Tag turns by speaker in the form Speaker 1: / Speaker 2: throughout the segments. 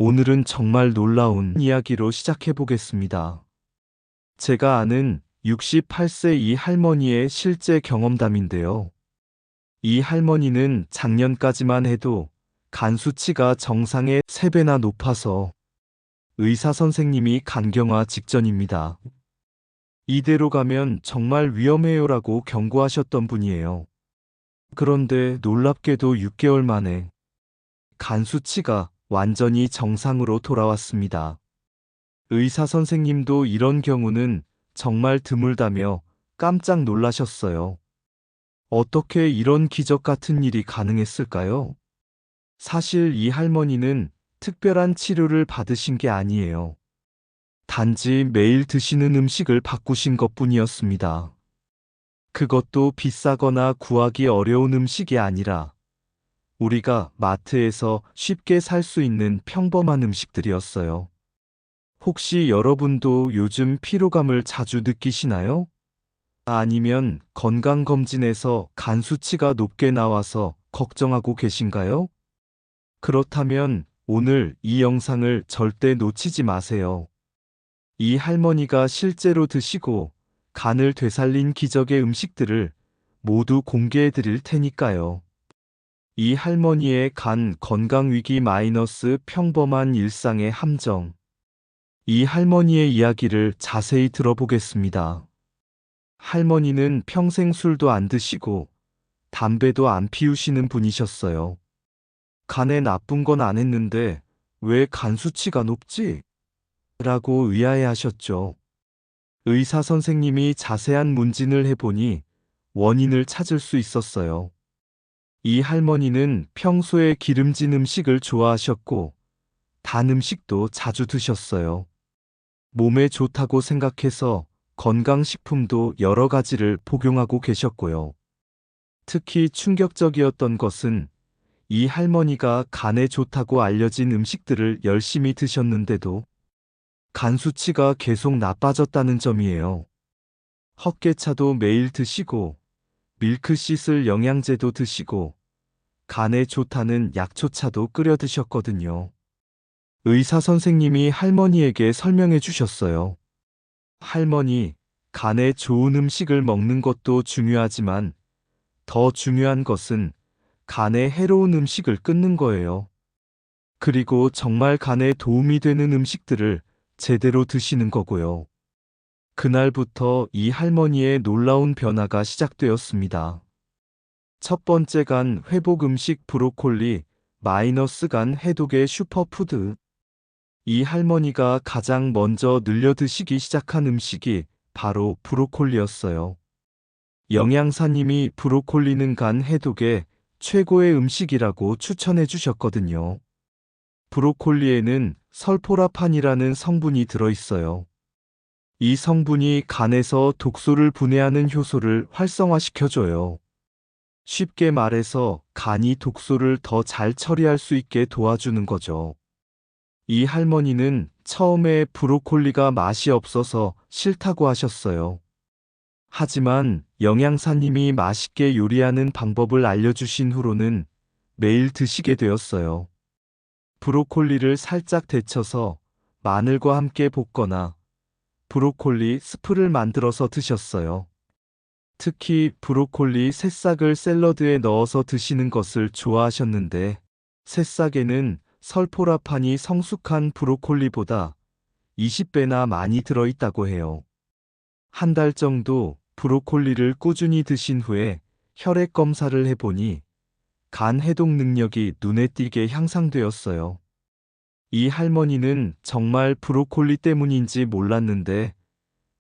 Speaker 1: 오늘은 정말 놀라운 이야기로 시작해 보겠습니다. 제가 아는 68세 이 할머니의 실제 경험담인데요. 이 할머니는 작년까지만 해도 간 수치가 정상의 3배나 높아서 의사 선생님이 간경화 직전입니다. 이대로 가면 정말 위험해요라고 경고하셨던 분이에요. 그런데 놀랍게도 6개월 만에 간 수치가 완전히 정상으로 돌아왔습니다. 의사 선생님도 이런 경우는 정말 드물다며 깜짝 놀라셨어요. 어떻게 이런 기적 같은 일이 가능했을까요? 사실 이 할머니는 특별한 치료를 받으신 게 아니에요. 단지 매일 드시는 음식을 바꾸신 것뿐이었습니다. 그것도 비싸거나 구하기 어려운 음식이 아니라 우리가 마트에서 쉽게 살 수 있는 평범한 음식들이었어요. 혹시 여러분도 요즘 피로감을 자주 느끼시나요? 아니면 건강검진에서 간 수치가 높게 나와서 걱정하고 계신가요? 그렇다면 오늘 이 영상을 절대 놓치지 마세요. 이 할머니가 실제로 드시고 간을 되살린 기적의 음식들을 모두 공개해 드릴 테니까요. 이 할머니의 간 건강위기 마이너스 평범한 일상의 함정. 이 할머니의 이야기를 자세히 들어보겠습니다. 할머니는 평생 술도 안 드시고 담배도 안 피우시는 분이셨어요. 간에 나쁜 건 안 했는데 왜 간 수치가 높지? 라고 의아해하셨죠. 의사 선생님이 자세한 문진을 해보니 원인을 찾을 수 있었어요. 이 할머니는 평소에 기름진 음식을 좋아하셨고 단 음식도 자주 드셨어요. 몸에 좋다고 생각해서 건강식품도 여러 가지를 복용하고 계셨고요. 특히 충격적이었던 것은 이 할머니가 간에 좋다고 알려진 음식들을 열심히 드셨는데도 간 수치가 계속 나빠졌다는 점이에요. 헛개차도 매일 드시고 밀크시슬 영양제도 드시고 간에 좋다는 약초차도 끓여 드셨거든요. 의사 선생님이 할머니에게 설명해 주셨어요. 할머니, 간에 좋은 음식을 먹는 것도 중요하지만 더 중요한 것은 간에 해로운 음식을 끊는 거예요. 그리고 정말 간에 도움이 되는 음식들을 제대로 드시는 거고요. 그날부터 이 할머니의 놀라운 변화가 시작되었습니다. 첫 번째 간 회복 음식 브로콜리, 마이너스 간 해독의 슈퍼푸드. 이 할머니가 가장 먼저 늘려 드시기 시작한 음식이 바로 브로콜리였어요. 영양사님이 브로콜리는 간 해독의 최고의 음식이라고 추천해 주셨거든요. 브로콜리에는 설포라판이라는 성분이 들어있어요. 이 성분이 간에서 독소를 분해하는 효소를 활성화시켜줘요. 쉽게 말해서 간이 독소를 더 잘 처리할 수 있게 도와주는 거죠. 이 할머니는 처음에 브로콜리가 맛이 없어서 싫다고 하셨어요. 하지만 영양사님이 맛있게 요리하는 방법을 알려주신 후로는 매일 드시게 되었어요. 브로콜리를 살짝 데쳐서 마늘과 함께 볶거나 브로콜리 스프를 만들어서 드셨어요. 특히 브로콜리 새싹을 샐러드에 넣어서 드시는 것을 좋아하셨는데 새싹에는 설포라판이 성숙한 브로콜리보다 20배나 많이 들어있다고 해요. 한 달 정도 브로콜리를 꾸준히 드신 후에 혈액 검사를 해보니 간 해독 능력이 눈에 띄게 향상되었어요. 이 할머니는 정말 브로콜리 때문인지 몰랐는데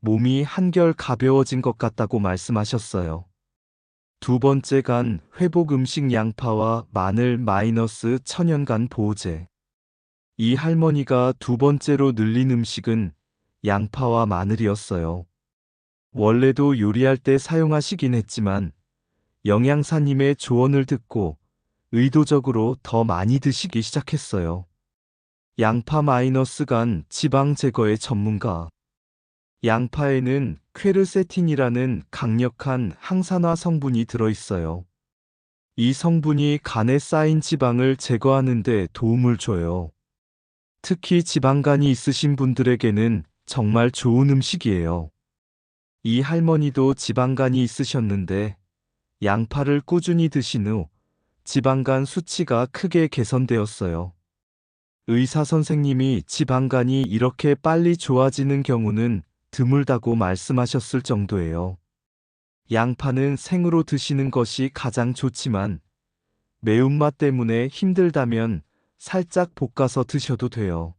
Speaker 1: 몸이 한결 가벼워진 것 같다고 말씀하셨어요. 두 번째 간 회복 음식 양파와 마늘 마이너스 천연간 보호제. 이 할머니가 두 번째로 늘린 음식은 양파와 마늘이었어요. 원래도 요리할 때 사용하시긴 했지만 영양사님의 조언을 듣고 의도적으로 더 많이 드시기 시작했어요. 양파 마이너스 간 지방 제거의 전문가. 양파에는 퀘르세틴이라는 강력한 항산화 성분이 들어있어요. 이 성분이 간에 쌓인 지방을 제거하는 데 도움을 줘요. 특히 지방간이 있으신 분들에게는 정말 좋은 음식이에요. 이 할머니도 지방간이 있으셨는데 양파를 꾸준히 드신 후 지방간 수치가 크게 개선되었어요. 의사 선생님이 지방간이 이렇게 빨리 좋아지는 경우는 드물다고 말씀하셨을 정도예요. 양파는 생으로 드시는 것이 가장 좋지만 매운맛 때문에 힘들다면 살짝 볶아서 드셔도 돼요.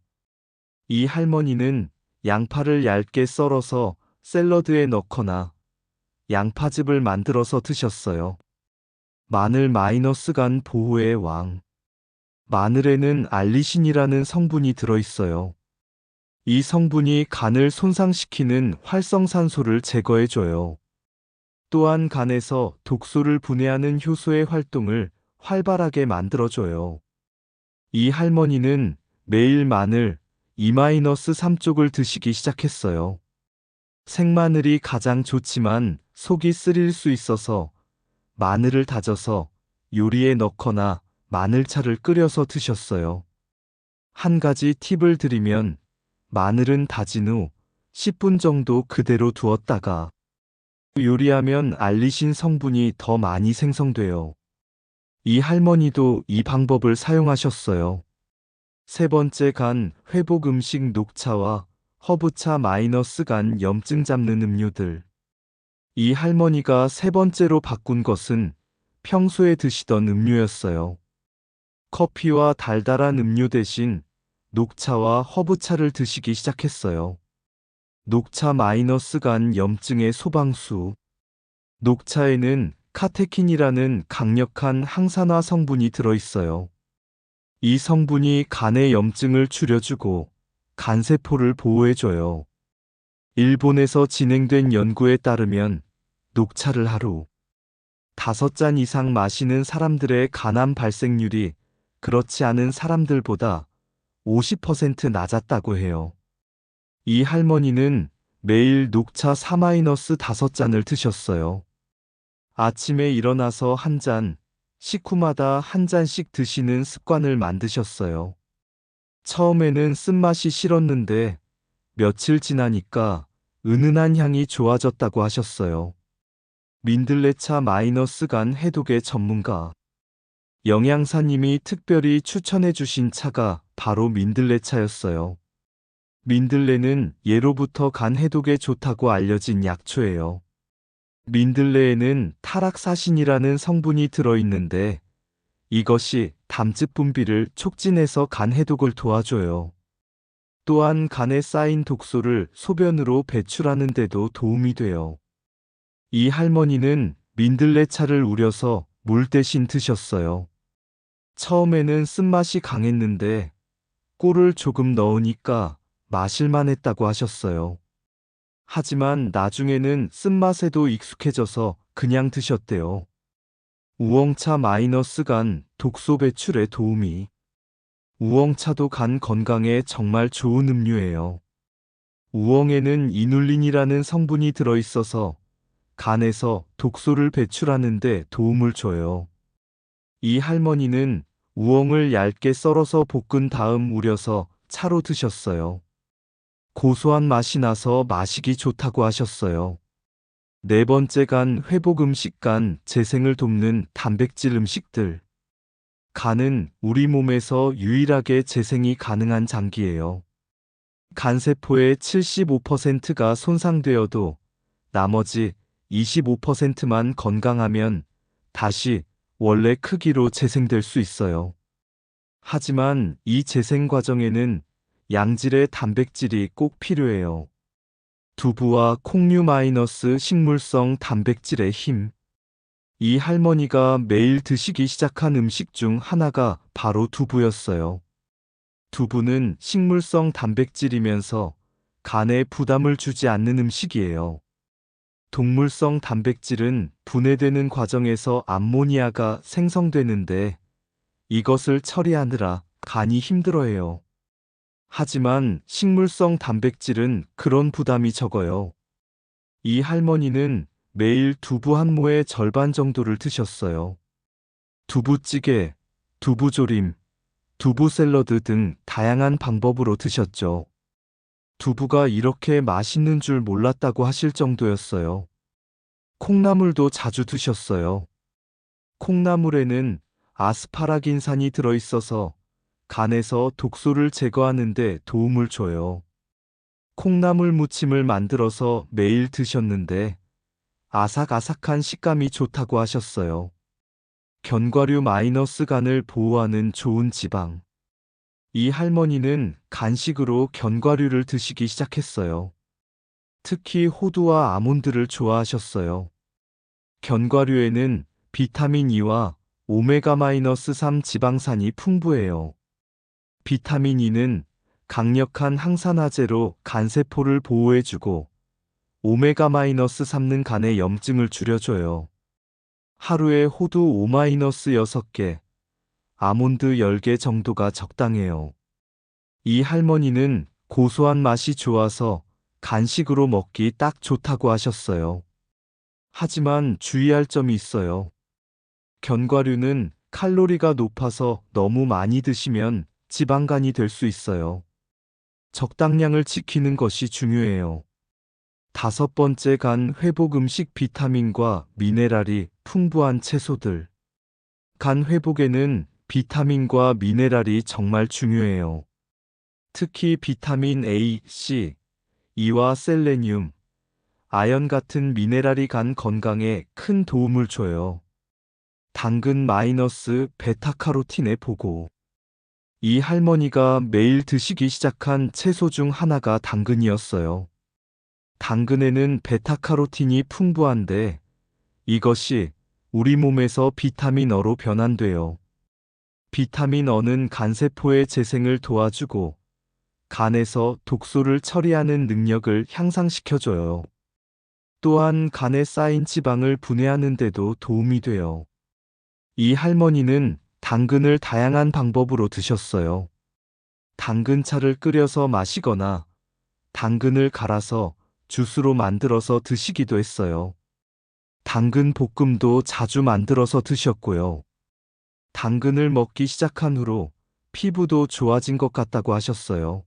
Speaker 1: 이 할머니는 양파를 얇게 썰어서 샐러드에 넣거나 양파즙을 만들어서 드셨어요. 마늘 간 보호의 왕. 마늘에는 알리신이라는 성분이 들어있어요. 이 성분이 간을 손상시키는 활성산소를 제거해줘요. 또한 간에서 독소를 분해하는 효소의 활동을 활발하게 만들어줘요. 이 할머니는 매일 마늘 2-3쪽을 드시기 시작했어요. 생마늘이 가장 좋지만 속이 쓰릴 수 있어서 마늘을 다져서 요리에 넣거나 마늘차를 끓여서 드셨어요. 한 가지 팁을 드리면 마늘은 다진 후 10분 정도 그대로 두었다가 요리하면 알리신 성분이 더 많이 생성돼요. 이 할머니도 이 방법을 사용하셨어요. 세 번째 간 회복 음식 녹차와 허브차 간 염증 잡는 음료들. 이 할머니가 세 번째로 바꾼 것은 평소에 드시던 음료였어요. 커피와 달달한 음료 대신 녹차와 허브차를 드시기 시작했어요. 녹차 간 염증의 소방수. 녹차에는 카테킨이라는 강력한 항산화 성분이 들어있어요. 이 성분이 간의 염증을 줄여주고 간세포를 보호해줘요. 일본에서 진행된 연구에 따르면 녹차를 하루 5잔 이상 마시는 사람들의 간암 발생률이 그렇지 않은 사람들보다 50% 낮았다고 해요. 이 할머니는 매일 녹차 4-5잔을 드셨어요. 아침에 일어나서 한 잔, 식후마다 한 잔씩 드시는 습관을 만드셨어요. 처음에는 쓴맛이 싫었는데 며칠 지나니까 은은한 향이 좋아졌다고 하셨어요. 민들레차 간 해독의 전문가. 영양사님이 특별히 추천해 주신 차가 바로 민들레차였어요. 민들레는 예로부터 간 해독에 좋다고 알려진 약초예요. 민들레에는 타락사신이라는 성분이 들어있는데 이것이 담즙 분비를 촉진해서 간 해독을 도와줘요. 또한 간에 쌓인 독소를 소변으로 배출하는 데도 도움이 돼요. 이 할머니는 민들레차를 우려서 물 대신 드셨어요. 처음에는 쓴맛이 강했는데 꿀을 조금 넣으니까 마실만 했다고 하셨어요. 하지만 나중에는 쓴맛에도 익숙해져서 그냥 드셨대요. 우엉차 간 독소 배출에 도우미. 우엉차도 간 건강에 정말 좋은 음료예요. 우엉에는 이눌린이라는 성분이 들어있어서 간에서 독소를 배출하는 데 도움을 줘요. 이 할머니는 우엉을 얇게 썰어서 볶은 다음 우려서 차로 드셨어요. 고소한 맛이 나서 마시기 좋다고 하셨어요. 네 번째 간 회복 음식 간 재생을 돕는 단백질 음식들. 간은 우리 몸에서 유일하게 재생이 가능한 장기예요. 간세포의 75%가 손상되어도 나머지 25%만 건강하면 다시 원래 크기로 재생될 수 있어요. 하지만 이 재생 과정에는 양질의 단백질이 꼭 필요해요. 두부와 콩류 식물성 단백질의 힘. 이 할머니가 매일 드시기 시작한 음식 중 하나가 바로 두부였어요. 두부는 식물성 단백질이면서 간에 부담을 주지 않는 음식이에요. 동물성 단백질은 분해되는 과정에서 암모니아가 생성되는데 이것을 처리하느라 간이 힘들어해요. 하지만 식물성 단백질은 그런 부담이 적어요. 이 할머니는 매일 두부 한 모의 절반 정도를 드셨어요. 두부찌개, 두부조림, 두부 샐러드 등 다양한 방법으로 드셨죠. 두부가 이렇게 맛있는 줄 몰랐다고 하실 정도였어요. 콩나물도 자주 드셨어요. 콩나물에는 아스파라긴산이 들어있어서 간에서 독소를 제거하는 데 도움을 줘요. 콩나물 무침을 만들어서 매일 드셨는데 아삭아삭한 식감이 좋다고 하셨어요. 견과류 마이너스 간을 보호하는 좋은 지방. 이 할머니는 간식으로 견과류를 드시기 시작했어요. 특히 호두와 아몬드를 좋아하셨어요. 견과류에는 비타민 E와 오메가-3 지방산이 풍부해요. 비타민 E는 강력한 항산화제로 간세포를 보호해주고 오메가-3는 간의 염증을 줄여줘요. 하루에 호두 O-6개, 아몬드 10개 정도가 적당해요. 이 할머니는 고소한 맛이 좋아서 간식으로 먹기 딱 좋다고 하셨어요. 하지만 주의할 점이 있어요. 견과류는 칼로리가 높아서 너무 많이 드시면 지방간이 될 수 있어요. 적당량을 지키는 것이 중요해요. 5번째, 간 회복 음식. 비타민과 미네랄이 풍부한 채소들. 간 회복에는 비타민과 미네랄이 정말 중요해요. 특히 비타민 A, C, E와 셀레늄, 아연 같은 미네랄이 간 건강에 큰 도움을 줘요. 당근 마이너스 베타카로틴의 보고. 이 할머니가 매일 드시기 시작한 채소 중 하나가 당근이었어요. 당근에는 베타카로틴이 풍부한데 이것이 우리 몸에서 비타민 어로 변환돼요. 비타민 어는 간세포의 재생을 도와주고 간에서 독소를 처리하는 능력을 향상시켜줘요. 또한 간에 쌓인 지방을 분해하는 데도 도움이 돼요. 이 할머니는 당근을 다양한 방법으로 드셨어요. 당근차를 끓여서 마시거나 당근을 갈아서 주스로 만들어서 드시기도 했어요. 당근 볶음도 자주 만들어서 드셨고요. 당근을 먹기 시작한 후로 피부도 좋아진 것 같다고 하셨어요.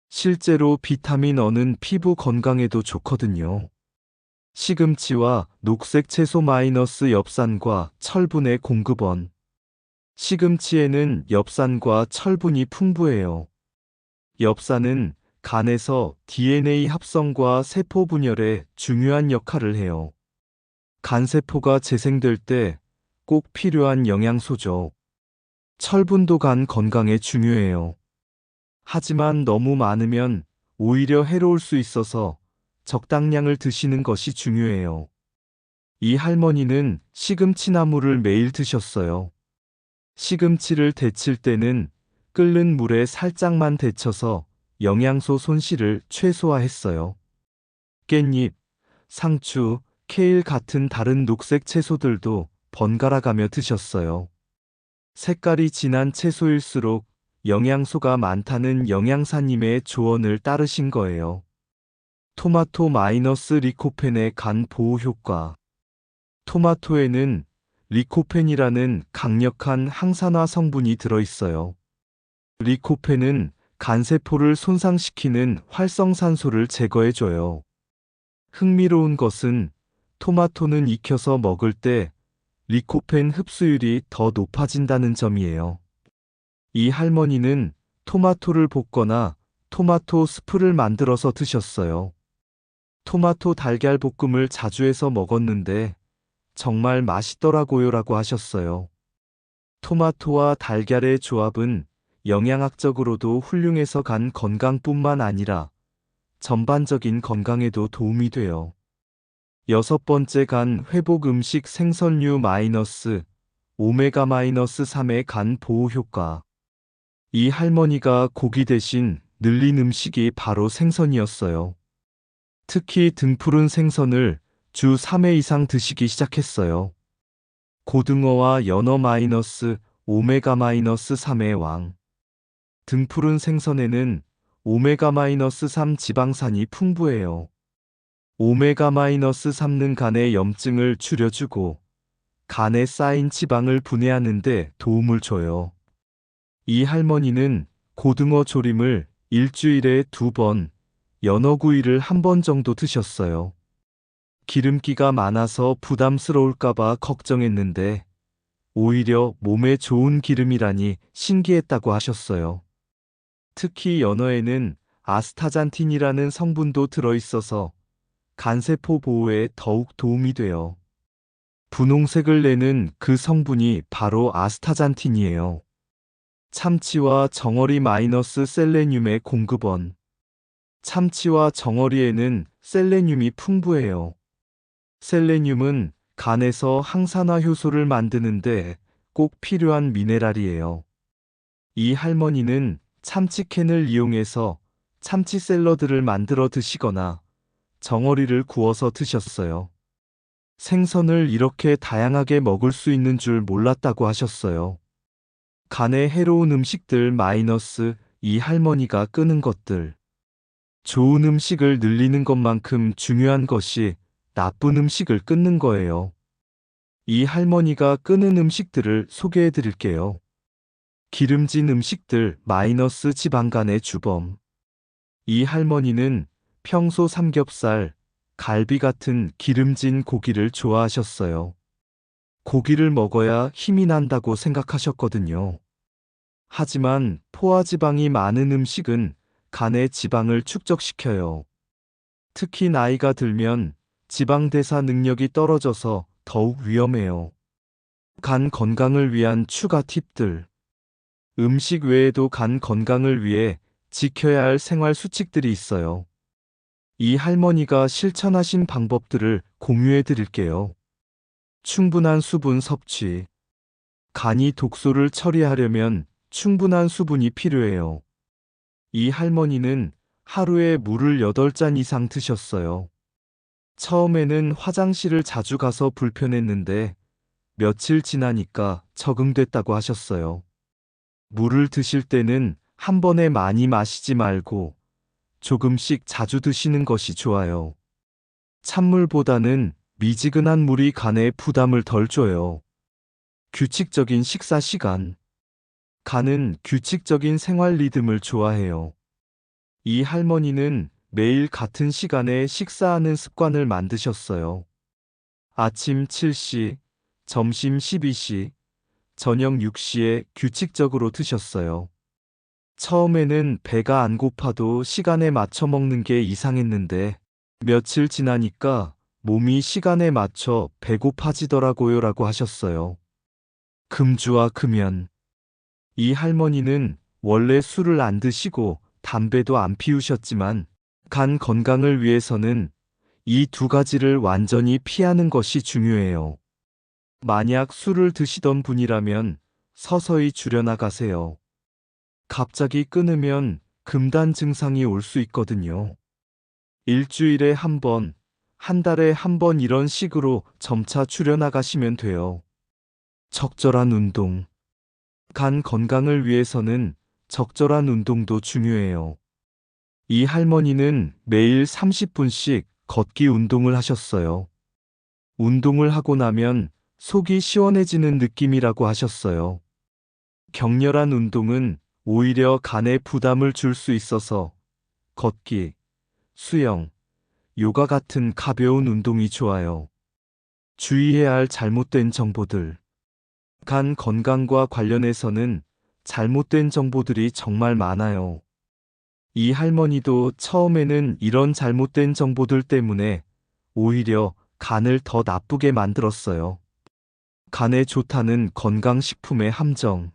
Speaker 1: 실제로 비타민 어는 피부 건강에도 좋거든요. 시금치와 녹색 채소 마이너스 엽산과 철분의 공급원. 시금치에는 엽산과 철분이 풍부해요. 엽산은 간에서 DNA 합성과 세포 분열에 중요한 역할을 해요. 간세포가 재생될 때 꼭 필요한 영양소죠. 철분도 간 건강에 중요해요. 하지만 너무 많으면 오히려 해로울 수 있어서 적당량을 드시는 것이 중요해요. 이 할머니는 시금치나물을 매일 드셨어요. 시금치를 데칠 때는 끓는 물에 살짝만 데쳐서 영양소 손실을 최소화했어요. 깻잎, 상추, 케일 같은 다른 녹색 채소들도 번갈아 가며 드셨어요. 색깔이 진한 채소일수록 영양소가 많다는 영양사님의 조언을 따르신 거예요. 토마토 마이너스 리코펜의 간 보호 효과. 토마토에는 리코펜이라는 강력한 항산화 성분이 들어있어요. 리코펜은 간세포를 손상시키는 활성산소를 제거해줘요. 흥미로운 것은 토마토는 익혀서 먹을 때 리코펜 흡수율이 더 높아진다는 점이에요. 이 할머니는 토마토를 볶거나 토마토 스프를 만들어서 드셨어요. 토마토 달걀 볶음을 자주 해서 먹었는데 정말 맛있더라고요라고 하셨어요. 토마토와 달걀의 조합은 영양학적으로도 훌륭해서 간 건강뿐만 아니라 전반적인 건강에도 도움이 돼요. 6번째, 간 회복 음식. 생선류 마이너스 오메가-3의 간 보호 효과. 이 할머니가 고기 대신 늘린 음식이 바로 생선이었어요. 특히 등푸른 생선을 주 3회 이상 드시기 시작했어요. 고등어와 연어 마이너스 오메가-3의 왕. 등푸른 생선에는 오메가-3 지방산이 풍부해요. 오메가-3는 간의 염증을 줄여주고 간에 쌓인 지방을 분해하는 데 도움을 줘요. 이 할머니는 고등어 조림을 일주일에 2번, 연어구이를 1번 정도 드셨어요. 기름기가 많아서 부담스러울까봐 걱정했는데 오히려 몸에 좋은 기름이라니 신기했다고 하셨어요. 특히 연어에는 아스타잔틴이라는 성분도 들어있어서 간세포 보호에 더욱 도움이 돼요. 분홍색을 내는 그 성분이 바로 아스타잔틴이에요. 참치와 정어리 마이너스 셀레늄의 공급원. 참치와 정어리에는 셀레늄이 풍부해요. 셀레늄은 간에서 항산화 효소를 만드는데 꼭 필요한 미네랄이에요. 이 할머니는 참치캔을 이용해서 참치 샐러드를 만들어 드시거나 정어리를 구워서 드셨어요. 생선을 이렇게 다양하게 먹을 수 있는 줄 몰랐다고 하셨어요. 간에 해로운 음식들 마이너스 이 할머니가 끄는 것들. 좋은 음식을 늘리는 것만큼 중요한 것이 나쁜 음식을 끊는 거예요. 이 할머니가 끄는 음식들을 소개해 드릴게요. 기름진 음식들 마이너스 지방간의 주범. 이 할머니는 평소 삼겹살, 갈비 같은 기름진 고기를 좋아하셨어요. 고기를 먹어야 힘이 난다고 생각하셨거든요. 하지만 포화지방이 많은 음식은 간의 지방을 축적시켜요. 특히 나이가 들면 지방 대사 능력이 떨어져서 더욱 위험해요. 간 건강을 위한 추가 팁들. 음식 외에도 간 건강을 위해 지켜야 할 생활 수칙들이 있어요. 이 할머니가 실천하신 방법들을 공유해 드릴게요. 충분한 수분 섭취. 간이 독소를 처리하려면 충분한 수분이 필요해요. 이 할머니는 하루에 물을 8잔 이상 드셨어요. 처음에는 화장실을 자주 가서 불편했는데 며칠 지나니까 적응됐다고 하셨어요. 물을 드실 때는 한 번에 많이 마시지 말고 조금씩 자주 드시는 것이 좋아요. 찬물보다는 미지근한 물이 간에 부담을 덜 줘요. 규칙적인 식사 시간. 간은 규칙적인 생활 리듬을 좋아해요. 이 할머니는 매일 같은 시간에 식사하는 습관을 만드셨어요. 아침 7시, 점심 12시, 저녁 6시에 규칙적으로 드셨어요. 처음에는 배가 안 고파도 시간에 맞춰 먹는 게 이상했는데 며칠 지나니까 몸이 시간에 맞춰 배고파지더라고요 라고 하셨어요. 금주와 금연. 이 할머니는 원래 술을 안 드시고 담배도 안 피우셨지만 간 건강을 위해서는 이 2가지를 완전히 피하는 것이 중요해요. 만약 술을 드시던 분이라면 서서히 줄여나가세요. 갑자기 끊으면 금단 증상이 올 수 있거든요. 일주일에 1번, 한 달에 1번 이런 식으로 점차 줄여나가시면 돼요. 적절한 운동. 간 건강을 위해서는 적절한 운동도 중요해요. 이 할머니는 매일 30분씩 걷기 운동을 하셨어요. 운동을 하고 나면 속이 시원해지는 느낌이라고 하셨어요. 격렬한 운동은 오히려 간에 부담을 줄 수 있어서 걷기, 수영, 요가 같은 가벼운 운동이 좋아요. 주의해야 할 잘못된 정보들. 간 건강과 관련해서는 잘못된 정보들이 정말 많아요. 이 할머니도 처음에는 이런 잘못된 정보들 때문에 오히려 간을 더 나쁘게 만들었어요. 간에 좋다는 건강식품의 함정.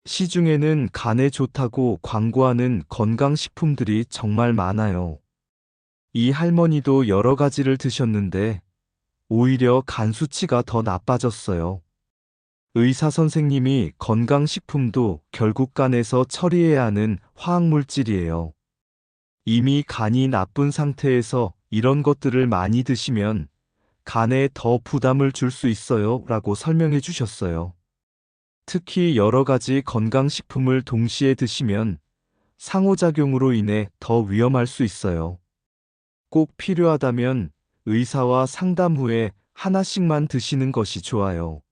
Speaker 1: 시중에는 간에 좋다고 광고하는 건강식품들이 정말 많아요. 이 할머니도 여러 가지를 드셨는데 오히려 간 수치가 더 나빠졌어요. 의사 선생님이 건강식품도 결국 간에서 처리해야 하는 화학물질이에요. 이미 간이 나쁜 상태에서 이런 것들을 많이 드시면 간에 더 부담을 줄 수 있어요 라고 설명해 주셨어요. 특히 여러 가지 건강식품을 동시에 드시면 상호작용으로 인해 더 위험할 수 있어요. 꼭 필요하다면 의사와 상담 후에 하나씩만 드시는 것이 좋아요.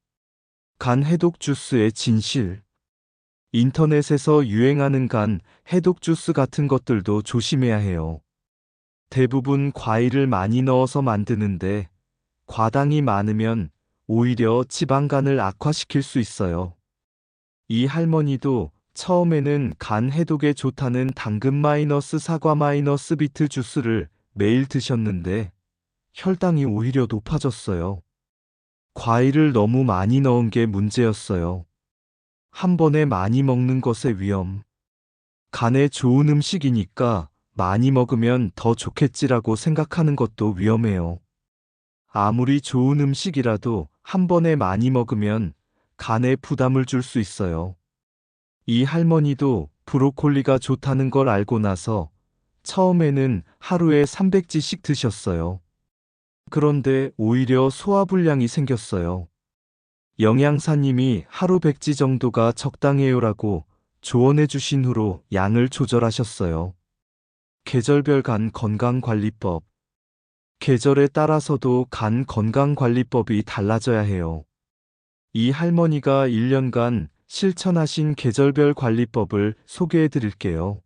Speaker 1: 간 해독 주스의 진실. 인터넷에서 유행하는 간, 해독 주스 같은 것들도 조심해야 해요. 대부분 과일을 많이 넣어서 만드는데 과당이 많으면 오히려 지방간을 악화시킬 수 있어요. 이 할머니도 처음에는 간 해독에 좋다는 당근 마이너스 사과 마이너스 비트 주스를 매일 드셨는데 혈당이 오히려 높아졌어요. 과일을 너무 많이 넣은 게 문제였어요. 한 번에 많이 먹는 것의 위험. 간에 좋은 음식이니까 많이 먹으면 더 좋겠지라고 생각하는 것도 위험해요. 아무리 좋은 음식이라도 한 번에 많이 먹으면 간에 부담을 줄 수 있어요. 이 할머니도 브로콜리가 좋다는 걸 알고 나서 처음에는 하루에 300지씩 드셨어요. 그런데 오히려 소화불량이 생겼어요. 영양사님이 하루 100지 정도가 적당해요라고 조언해 주신 후로 양을 조절하셨어요. 계절별 간 건강관리법. 계절에 따라서도 간 건강관리법이 달라져야 해요. 이 할머니가 1년간 실천하신 계절별 관리법을 소개해 드릴게요.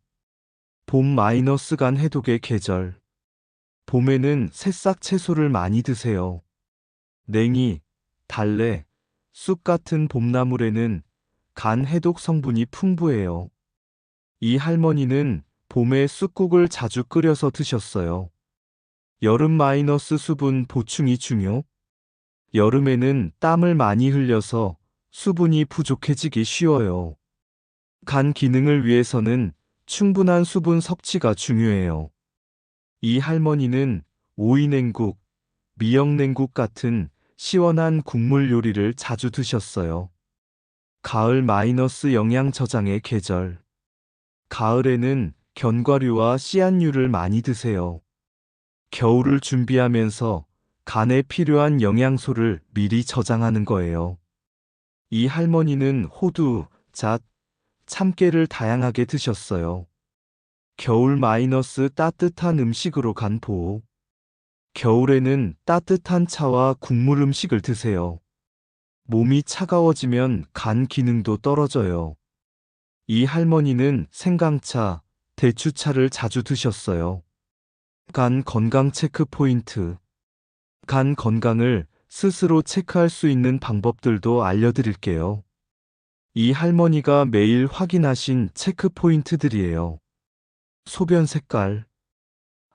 Speaker 1: 봄 마이너스 간 해독의 계절. 봄에는 새싹 채소를 많이 드세요. 냉이, 달래, 쑥 같은 봄나물에는 간 해독 성분이 풍부해요. 이 할머니는 봄에 쑥국을 자주 끓여서 드셨어요. 여름 마이너스 수분 보충이 중요. 여름에는 땀을 많이 흘려서 수분이 부족해지기 쉬워요. 간 기능을 위해서는 충분한 수분 섭취가 중요해요. 이 할머니는 오이냉국, 미역냉국 같은 시원한 국물 요리를 자주 드셨어요. 가을 마이너스 영양 저장의 계절. 가을에는 견과류와 씨앗류를 많이 드세요. 겨울을 준비하면서 간에 필요한 영양소를 미리 저장하는 거예요. 이 할머니는 호두, 잣, 참깨를 다양하게 드셨어요. 겨울 마이너스 따뜻한 음식으로 간 보호. 겨울에는 따뜻한 차와 국물 음식을 드세요. 몸이 차가워지면 간 기능도 떨어져요. 이 할머니는 생강차, 대추차를 자주 드셨어요. 간 건강 체크 포인트. 간 건강을 스스로 체크할 수 있는 방법들도 알려드릴게요. 이 할머니가 매일 확인하신 체크 포인트들이에요. 소변 색깔.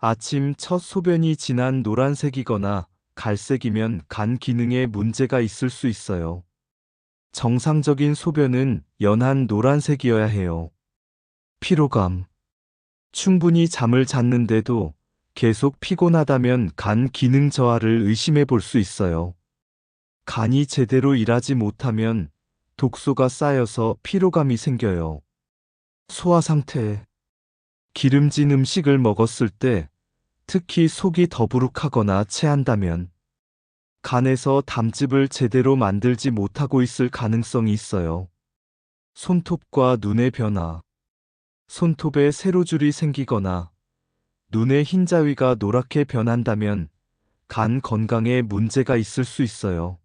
Speaker 1: 아침 첫 소변이 진한 노란색이거나 갈색이면 간 기능에 문제가 있을 수 있어요. 정상적인 소변은 연한 노란색이어야 해요. 피로감. 충분히 잠을 잤는데도 계속 피곤하다면 간 기능 저하를 의심해 볼 수 있어요. 간이 제대로 일하지 못하면 독소가 쌓여서 피로감이 생겨요. 소화 상태. 기름진 음식을 먹었을 때 특히 속이 더부룩하거나 체한다면 간에서 담즙을 제대로 만들지 못하고 있을 가능성이 있어요. 손톱과 눈의 변화. 손톱에 세로줄이 생기거나 눈의 흰자위가 노랗게 변한다면 간 건강에 문제가 있을 수 있어요.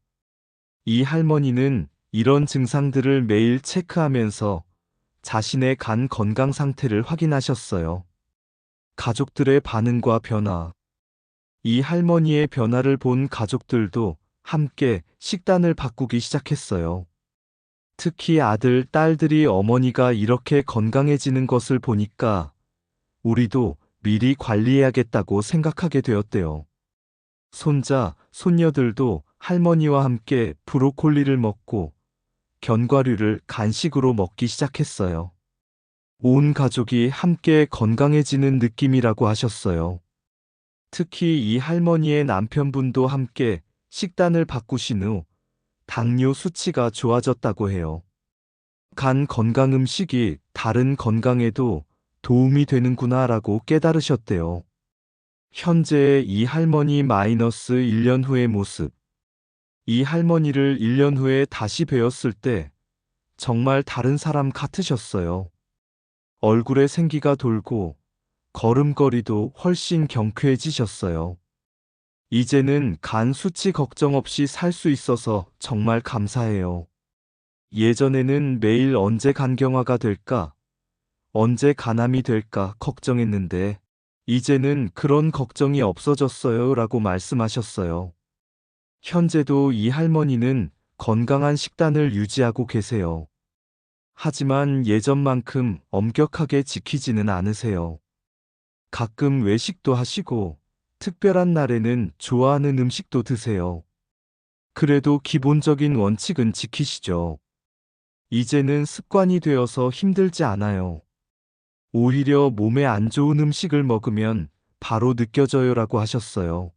Speaker 1: 이 할머니는 이런 증상들을 매일 체크하면서 자신의 간 건강 상태를 확인하셨어요. 가족들의 반응과 변화. 이 할머니의 변화를 본 가족들도 함께 식단을 바꾸기 시작했어요. 특히 아들, 딸들이 어머니가 이렇게 건강해지는 것을 보니까 우리도 미리 관리해야겠다고 생각하게 되었대요. 손자, 손녀들도 할머니와 함께 브로콜리를 먹고 견과류를 간식으로 먹기 시작했어요. 온 가족이 함께 건강해지는 느낌이라고 하셨어요. 특히 이 할머니의 남편분도 함께 식단을 바꾸신 후 당뇨 수치가 좋아졌다고 해요. 간 건강 음식이 다른 건강에도 도움이 되는구나라고 깨달으셨대요. 현재의 이 할머니 마이너스 1년 후의 모습. 이 할머니를 1년 후에 다시 뵈었을 때 정말 다른 사람 같으셨어요. 얼굴에 생기가 돌고 걸음걸이도 훨씬 경쾌해지셨어요. 이제는 간 수치 걱정 없이 살 수 있어서 정말 감사해요. 예전에는 매일 언제 간경화가 될까, 언제 간암이 될까 걱정했는데, 이제는 그런 걱정이 없어졌어요 라고 말씀하셨어요. 현재도 이 할머니는 건강한 식단을 유지하고 계세요. 하지만 예전만큼 엄격하게 지키지는 않으세요. 가끔 외식도 하시고, 특별한 날에는 좋아하는 음식도 드세요. 그래도 기본적인 원칙은 지키시죠. 이제는 습관이 되어서 힘들지 않아요. 오히려 몸에 안 좋은 음식을 먹으면 바로 느껴져요라고 하셨어요.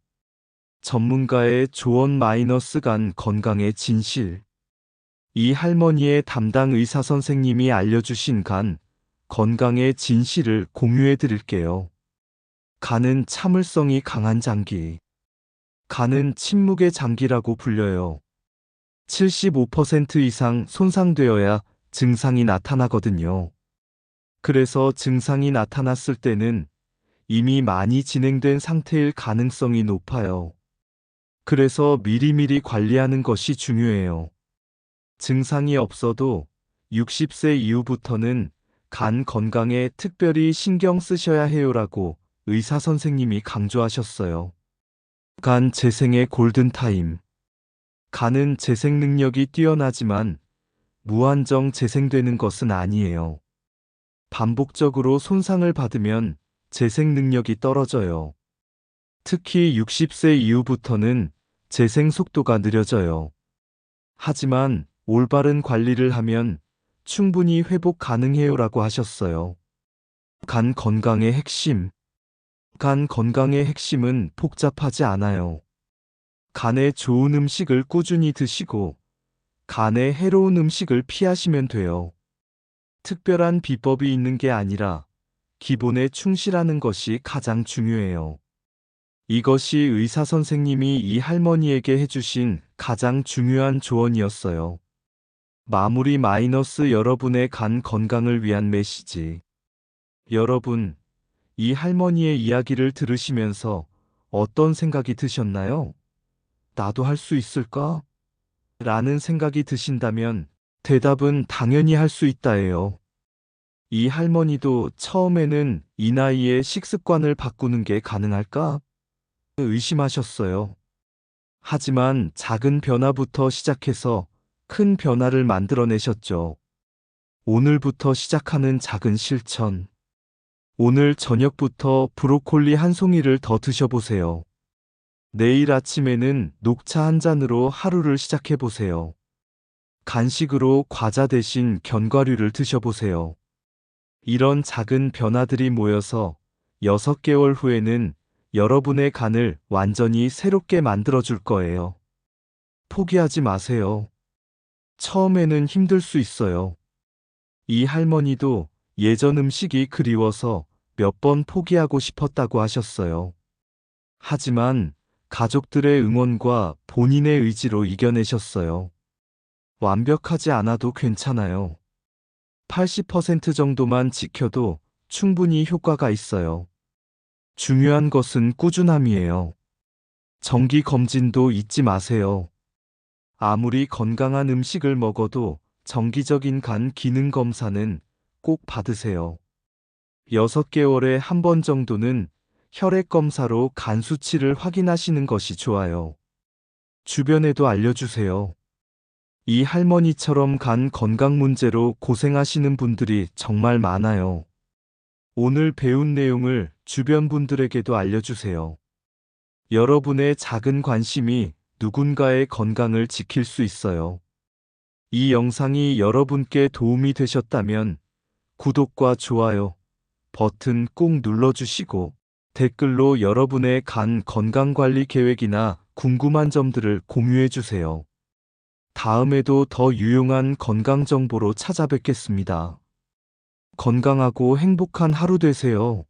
Speaker 1: 전문가의 조언 마이너스 간 건강의 진실. 이 할머니의 담당 의사 선생님이 알려주신 간 건강의 진실을 공유해 드릴게요. 간은 참을성이 강한 장기. 간은 침묵의 장기라고 불려요. 75% 이상 손상되어야 증상이 나타나거든요. 그래서 증상이 나타났을 때는 이미 많이 진행된 상태일 가능성이 높아요. 그래서 미리미리 관리하는 것이 중요해요. 증상이 없어도 60세 이후부터는 간 건강에 특별히 신경 쓰셔야 해요라고 의사 선생님이 강조하셨어요. 간 재생의 골든타임. 간은 재생 능력이 뛰어나지만 무한정 재생되는 것은 아니에요. 반복적으로 손상을 받으면 재생 능력이 떨어져요. 특히 60세 이후부터는 재생 속도가 느려져요. 하지만 올바른 관리를 하면 충분히 회복 가능해요라고 하셨어요. 간 건강의 핵심. 간 건강의 핵심은 복잡하지 않아요. 간에 좋은 음식을 꾸준히 드시고 간에 해로운 음식을 피하시면 돼요. 특별한 비법이 있는 게 아니라 기본에 충실하는 것이 가장 중요해요. 이것이 의사 선생님이 이 할머니에게 해주신 가장 중요한 조언이었어요. 마무리 마이너스 여러분의 간 건강을 위한 메시지. 여러분, 이 할머니의 이야기를 들으시면서 어떤 생각이 드셨나요? 나도 할 수 있을까? 라는 생각이 드신다면 대답은 당연히 할 수 있다예요. 이 할머니도 처음에는 이 나이에 식습관을 바꾸는 게 가능할까? 의심하셨어요. 하지만 작은 변화부터 시작해서 큰 변화를 만들어내셨죠. 오늘부터 시작하는 작은 실천. 오늘 저녁부터 브로콜리 한 송이를 더 드셔보세요. 내일 아침에는 녹차 한 잔으로 하루를 시작해보세요. 간식으로 과자 대신 견과류를 드셔보세요. 이런 작은 변화들이 모여서 6개월 후에는 여러분의 간을 완전히 새롭게 만들어줄 거예요. 포기하지 마세요. 처음에는 힘들 수 있어요. 이 할머니도 예전 음식이 그리워서 몇 번 포기하고 싶었다고 하셨어요. 하지만 가족들의 응원과 본인의 의지로 이겨내셨어요. 완벽하지 않아도 괜찮아요. 80% 정도만 지켜도 충분히 효과가 있어요. 중요한 것은 꾸준함이에요. 정기 검진도 잊지 마세요. 아무리 건강한 음식을 먹어도 정기적인 간 기능 검사는 꼭 받으세요. 6개월에 한 번 정도는 혈액 검사로 간 수치를 확인하시는 것이 좋아요. 주변에도 알려주세요. 이 할머니처럼 간 건강 문제로 고생하시는 분들이 정말 많아요. 오늘 배운 내용을 주변 분들에게도 알려주세요. 여러분의 작은 관심이 누군가의 건강을 지킬 수 있어요. 이 영상이 여러분께 도움이 되셨다면 구독과 좋아요 버튼 꼭 눌러주시고 댓글로 여러분의 간 건강관리 계획이나 궁금한 점들을 공유해주세요. 다음에도 더 유용한 건강 정보로 찾아뵙겠습니다. 건강하고 행복한 하루 되세요.